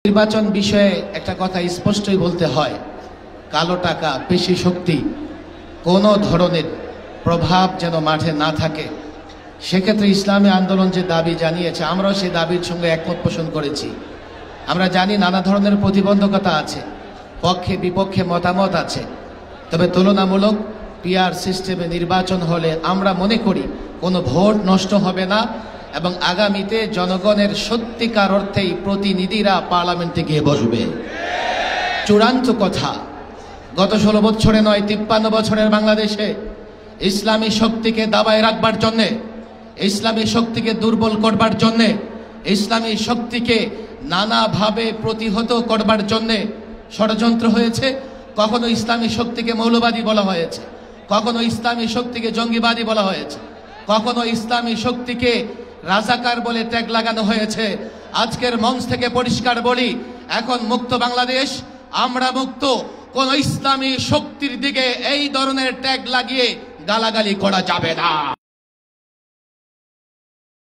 নির্বাচন বিষয়ে একটা কথা স্পষ্টই বলতে হয়, কালো টাকা, পেশি শক্তি কোনো ধরনের প্রভাব যেন মাঠে না থাকে। সেক্ষেত্রে ইসলামী আন্দোলন যে দাবি জানিয়েছে, আমরাও সেই দাবির সঙ্গে একমত পোষণ করেছি। আমরা জানি নানা ধরনের প্রতিবন্ধকতা আছে, পক্ষে বিপক্ষে মতামত আছে, তবে তুলনামূলক পিআর সিস্টেমে নির্বাচন হলে আমরা মনে করি কোনো ভোট নষ্ট হবে না এবং আগামীতে জনগণের সত্যিকার অর্থেই প্রতিনিধিরা পার্লামেন্টে গিয়ে বসবে। চূড়ান্ত কথা, গত 16 বছরে নয়, 53 বছরের বাংলাদেশে ইসলামী শক্তিকে দাবায় রাখবার জন্যে, ইসলামী শক্তিকে দুর্বল করবার জন্যে, ইসলামী শক্তিকে নানাভাবে প্রতিহত করবার জন্যে ষড়যন্ত্র হয়েছে। কখনো ইসলামী শক্তিকে মৌলবাদী বলা হয়েছে, কখনো ইসলামী শক্তিকে জঙ্গিবাদী বলা হয়েছে, কখনো ইসলামী শক্তিকে রাজাকার বলে ট্যাগ লাগানো হয়েছে। আজকের মঞ্চ থেকে পরিষ্কার বলি, এখন মুক্ত বাংলাদেশ, আমরা মুক্ত। কোন ইসলামী শক্তির দিকে এই ধরনের ট্যাগ লাগিয়ে গালাগালি করা যাবে না।